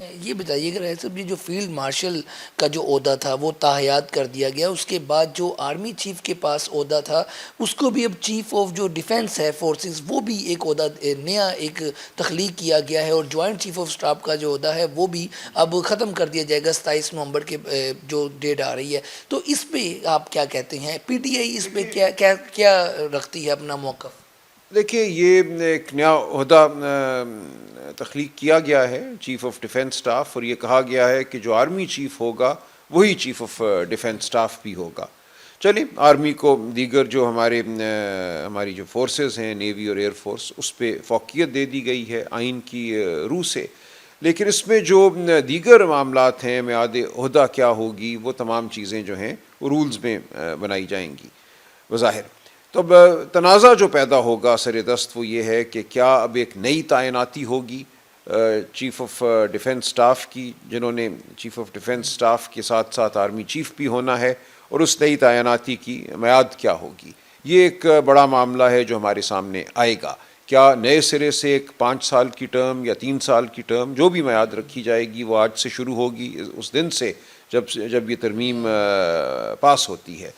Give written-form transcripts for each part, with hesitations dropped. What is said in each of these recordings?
یہ بتائیے کہ صاحب یہ جو فیلڈ مارشل کا جو عہدہ تھا وہ تاحیات کر دیا گیا، اس کے بعد جو آرمی چیف کے پاس عہدہ تھا اس کو بھی اب چیف آف جو ڈیفنس ہے فورسز وہ بھی ایک عہدہ نیا ایک تخلیق کیا گیا ہے، اور جوائنٹ چیف آف اسٹاف کا جو عہدہ ہے وہ بھی اب ختم کر دیا جائے گا 27 نومبر کے جو ڈیٹ آ رہی ہے۔ تو اس پہ آپ کیا کہتے ہیں؟ پی ٹی آئی اس پہ کیا رکھتی ہے اپنا موقف؟ دیکھیے یہ ایک نیا عہدہ تخلیق کیا گیا ہے چیف آف ڈیفنس سٹاف، اور یہ کہا گیا ہے کہ جو آرمی چیف ہوگا وہی چیف آف ڈیفنس سٹاف بھی ہوگا۔ چلیں، آرمی کو دیگر جو ہماری جو فورسز ہیں، نیوی اور ایئر فورس، اس پہ فوقیت دے دی گئی ہے آئین کی روح سے، لیکن اس میں جو دیگر معاملات ہیں، میعاد عہدہ کیا ہوگی، وہ تمام چیزیں جو ہیں وہ رولز میں بنائی جائیں گی بظاہر۔ تو اب تنازع جو پیدا ہوگا سر دست وہ یہ ہے کہ کیا اب ایک نئی تعیناتی ہوگی چیف آف ڈیفنس سٹاف کی، جنہوں نے چیف آف ڈیفنس سٹاف کے ساتھ ساتھ آرمی چیف بھی ہونا ہے، اور اس نئی تعیناتی کی میعاد کیا ہوگی؟ یہ ایک بڑا معاملہ ہے جو ہمارے سامنے آئے گا۔ کیا نئے سرے سے ایک 5 سال کی ٹرم یا 3 سال کی ٹرم، جو بھی میعاد رکھی جائے گی وہ آج سے شروع ہوگی، اس دن سے جب یہ ترمیم پاس ہوتی ہے؟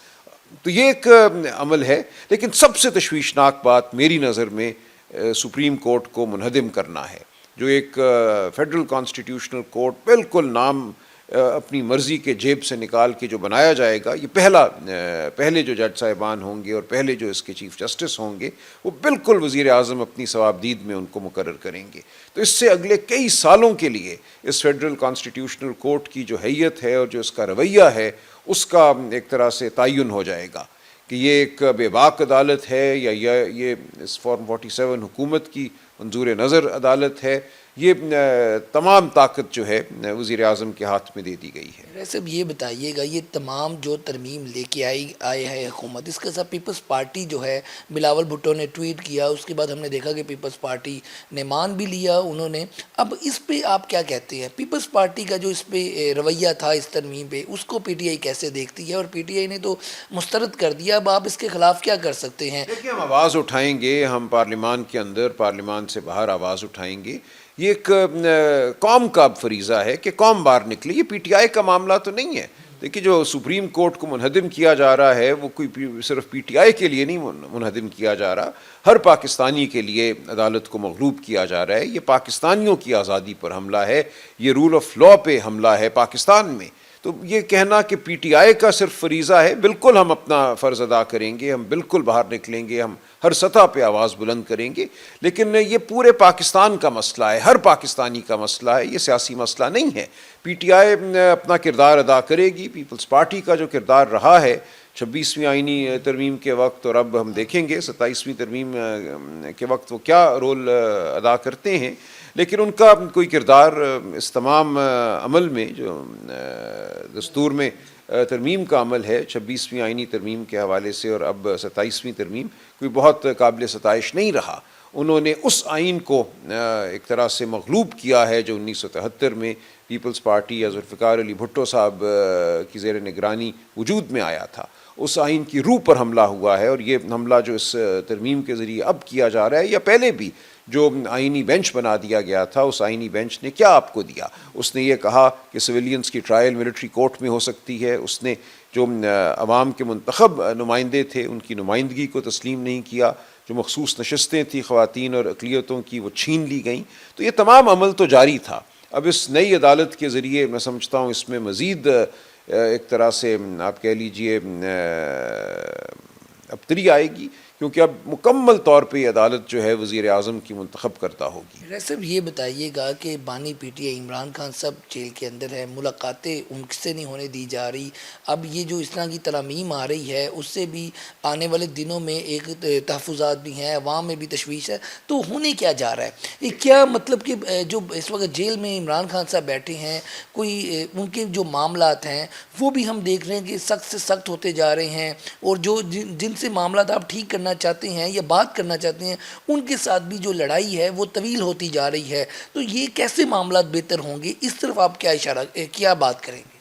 تو یہ ایک عمل ہے، لیکن سب سے تشویشناک بات میری نظر میں سپریم کورٹ کو منہدم کرنا ہے، جو ایک فیڈرل کانسٹیٹیوشنل کورٹ بالکل نام اپنی مرضی کے جیب سے نکال کے جو بنایا جائے گا۔ یہ پہلے جو جج صاحبان ہوں گے اور پہلے جو اس کے چیف جسٹس ہوں گے وہ بالکل وزیر اعظم اپنی صوابدید میں ان کو مقرر کریں گے۔ تو اس سے اگلے کئی سالوں کے لیے اس فیڈرل کانسٹیٹیوشنل کورٹ کی جو حیت ہے اور جو اس کا رویہ ہے اس کا ایک طرح سے تعین ہو جائے گا کہ یہ ایک بے باک عدالت ہے یا یہ اس فارم 47 حکومت کی منظور نظر عدالت ہے۔ یہ تمام طاقت جو ہے وزیر اعظم کے ہاتھ میں دے دی گئی ہے۔ ویسے یہ بتائیے گا، یہ تمام جو ترمیم لے کے آئے ہے حکومت، اس کے ساتھ پیپلز پارٹی جو ہے، بلاول بھٹو نے ٹویٹ کیا، اس کے بعد ہم نے دیکھا کہ پیپلز پارٹی نے مان بھی لیا انہوں نے۔ اب اس پہ آپ کیا کہتے ہیں؟ پیپلز پارٹی کا جو اس پہ رویہ تھا اس ترمیم پہ، اس کو پی ٹی آئی کیسے دیکھتی ہے؟ اور پی ٹی آئی نے تو مسترد کر دیا، اب آپ اس کے خلاف کیا کر سکتے ہیں؟ دیکھیے، ہم آواز اٹھائیں گے، ہم پارلیمان کے اندر، پارلیمان سے باہر آواز اٹھائیں گے۔ یہ ایک قوم کا اب فریضہ ہے کہ قوم باہر نکلے، یہ پی ٹی آئی کا معاملہ تو نہیں ہے۔ دیکھیے، جو سپریم کورٹ کو منہدم کیا جا رہا ہے وہ کوئی صرف پی ٹی آئی کے لیے نہیں منہدم کیا جا رہا، ہر پاکستانی کے لیے عدالت کو مغلوب کیا جا رہا ہے۔ یہ پاکستانیوں کی آزادی پر حملہ ہے، یہ رول آف لاء پہ حملہ ہے پاکستان میں۔ تو یہ کہنا کہ پی ٹی آئی کا صرف فریضہ ہے، بالکل ہم اپنا فرض ادا کریں گے، ہم بالکل باہر نکلیں گے، ہم ہر سطح پہ آواز بلند کریں گے، لیکن یہ پورے پاکستان کا مسئلہ ہے، ہر پاکستانی کا مسئلہ ہے، یہ سیاسی مسئلہ نہیں ہے۔ پی ٹی آئی اپنا کردار ادا کرے گی، پیپلز پارٹی کا جو کردار رہا ہے 26ویں آئینی ترمیم کے وقت، اور اب ہم دیکھیں گے 27ویں ترمیم کے وقت وہ کیا رول ادا کرتے ہیں، لیکن ان کا کوئی کردار اس تمام عمل میں جو دستور میں ترمیم کا عمل ہے 26ویں آئینی ترمیم کے حوالے سے اور اب 27ویں ترمیم، کوئی بہت قابل ستائش نہیں رہا۔ انہوں نے اس آئین کو ایک طرح سے مغلوب کیا ہے جو 1973 میں پیپلز پارٹی یا ذوالفقار علی بھٹو صاحب کی زیر نگرانی وجود میں آیا تھا۔ اس آئین کی روح پر حملہ ہوا ہے، اور یہ حملہ جو اس ترمیم کے ذریعے اب کیا جا رہا ہے یا پہلے بھی جو آئینی بینچ بنا دیا گیا تھا، اس آئینی بینچ نے کیا آپ کو دیا؟ اس نے یہ کہا کہ سویلینز کی ٹرائل ملٹری کورٹ میں ہو سکتی ہے۔ اس نے جو عوام کے منتخب نمائندے تھے ان کی نمائندگی کو تسلیم نہیں کیا، جو مخصوص نشستیں تھیں خواتین اور اقلیتوں کی وہ چھین لی گئیں۔ تو یہ تمام عمل تو جاری تھا۔ اب اس نئی عدالت کے ذریعے میں سمجھتا ہوں اس میں مزید ایک طرح سے آپ کہہ لیجئے ابتری آئے گی، کیونکہ اب مکمل طور پہ یہ عدالت جو ہے وزیر اعظم کی منتخب کرتا ہوگی۔ صاحب یہ بتائیے گا کہ بانی P T I Imran Khan صاحب جیل کے اندر ہے، ملاقاتیں ان سے نہیں ہونے دی جا رہی، اب یہ جو اس طرح کی ترامیم آ رہی ہے اس سے بھی آنے والے دنوں میں ایک تحفظات بھی ہیں، عوام میں بھی تشویش ہے، تو ہونے کیا جا رہا ہے؟ یہ کیا مطلب کہ جو اس وقت جیل میں عمران خان صاحب بیٹھے ہیں، کوئی ان کے جو معاملات ہیں وہ بھی ہم دیکھ رہے ہیں کہ سخت سے سخت ہوتے جا رہے ہیں، اور جو جن سے معاملات آپ ٹھیک کرنا چاہتے ہیں یا بات کرنا چاہتے ہیں ان کے ساتھ بھی جو لڑائی ہے وہ طویل ہوتی جا رہی ہے، تو یہ کیسے معاملات بہتر ہوں گے؟ اس طرف آپ کیا بات کریں گے؟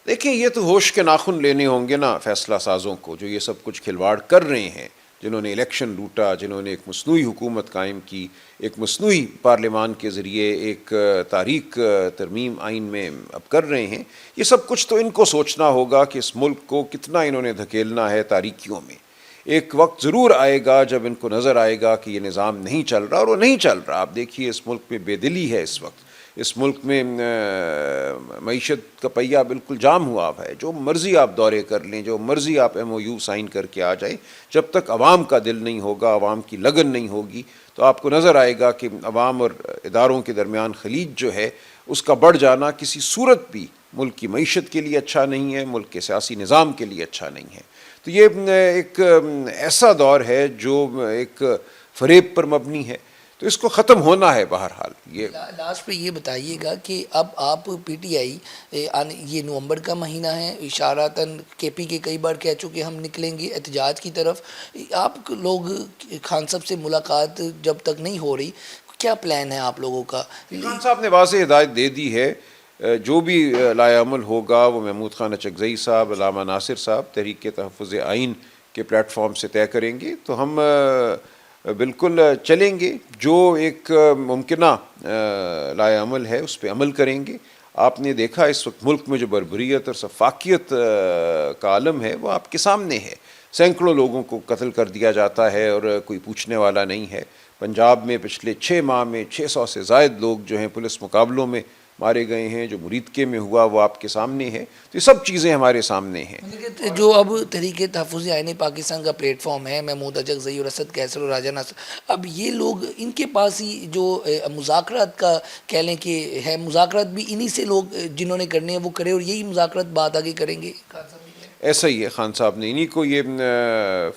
دیکھیں، یہ تو ہوش کے ناخن لینے ہوں گے نا فیصلہ سازوں کو، جو یہ سب کچھ کھلواڑ کر رہے ہیں، جنہوں نے الیکشن لوٹا، جنہوں نے ایک مصنوعی حکومت قائم کی، ایک مصنوعی پارلیمان کے ذریعے ایک تاریخ ترمیم آئین میں اب کر رہے ہیں، یہ سب کچھ تو ان کو سوچنا ہوگا کہ اس ملک کو کتنا انہوں نے دھکیلنا ہے تاریکیوں میں۔ ایک وقت ضرور آئے گا جب ان کو نظر آئے گا کہ یہ نظام نہیں چل رہا، اور وہ نہیں چل رہا۔ آپ دیکھیے اس ملک میں بے دلی ہے اس وقت، اس ملک میں معیشت کا پہیہ بالکل جام ہوا ہے، جو مرضی آپ دورے کر لیں، جو مرضی آپ ایم او یو سائن کر کے آ جائیں، جب تک عوام کا دل نہیں ہوگا، عوام کی لگن نہیں ہوگی، تو آپ کو نظر آئے گا کہ عوام اور اداروں کے درمیان خلیج جو ہے اس کا بڑھ جانا کسی صورت بھی ملک کی معیشت کے لیے اچھا نہیں ہے، ملک کے سیاسی نظام کے لیے اچھا نہیں ہے۔ تو یہ ایک ایسا دور ہے جو ایک فریب پر مبنی ہے، تو اس کو ختم ہونا ہے بہرحال۔ یہ لاسٹ پہ یہ بتائیے گا کہ اب آپ پی ٹی آئی یہ نومبر کا مہینہ ہے، اشاراتاً کے پی کے کئی بار کہہ چکے ہم نکلیں گے احتجاج کی طرف، آپ لوگ خان صاحب سے ملاقات جب تک نہیں ہو رہی، کیا پلان ہے آپ لوگوں کا؟ خان صاحب نے واضح ہدایت دے دی ہے، جو بھی لائے عمل ہوگا وہ محمود خان اچکزئی صاحب، علامہ ناصر صاحب تحریک تحفظ آئین کے پلیٹ فارم سے طے کریں گے، تو ہم بالکل چلیں گے، جو ایک ممکنہ لائے عمل ہے اس پہ عمل کریں گے۔ آپ نے دیکھا اس وقت ملک میں جو بربریت اور سفاکیت کا عالم ہے وہ آپ کے سامنے ہے، سینکڑوں لوگوں کو قتل کر دیا جاتا ہے اور کوئی پوچھنے والا نہیں ہے۔ پنجاب میں پچھلے 6 ماہ میں 600 سے زائد لوگ جو ہیں پولیس مقابلوں میں مارے گئے ہیں، جو مریدکے میں ہوا وہ آپ کے سامنے ہے، تو یہ سب چیزیں ہمارے سامنے ہیں۔ جو اب تحریک تحفظ آئین پاکستان کا پلیٹ فارم ہے، محمود اچکزئی اور اسد کیسر اور راجہ ناصر، اب یہ لوگ ان کے پاس ہی جو مذاکرات کا کہہ لیں کہ ہے، مذاکرات بھی انہی سے لوگ جنہوں نے کرنے ہیں وہ کرے، اور یہی مذاکرات بات آگے کریں گے۔ ایسا ہی ہے، خان صاحب نے انہی کو یہ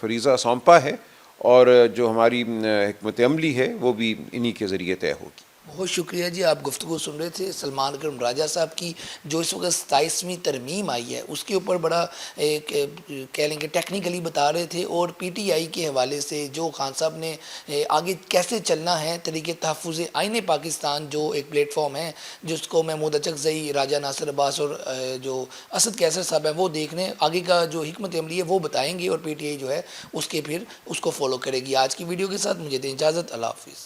فریضہ سونپا ہے، اور جو ہماری حکمت عملی ہے وہ بھی انہی کے ذریعے طے ہوگی۔ بہت شکریہ جی، آپ گفتگو سن رہے تھے سلمان اکرم راجہ صاحب کی، جو اس وقت 27ویں ترمیم آئی ہے اس کے اوپر بڑا کہہ لیں کہ ٹیکنیکلی بتا رہے تھے، اور پی ٹی آئی کے حوالے سے جو خان صاحب نے آگے کیسے چلنا ہے تحریک تحفظ آئین پاکستان جو ایک پلیٹ فارم ہے جس کو محمود اچکزئی، راجہ ناصر عباس اور جو اسد کیسر صاحب ہیں وہ دیکھ رہے ہیں، آگے کا جو حکمت عملی ہے وہ بتائیں گے، اور پی ٹی آئی جو ہے اس کے پھر اس کو فالو کرے گی۔ آج کی ویڈیو کے ساتھ مجھے دیں اجازت، اللہ حافظ۔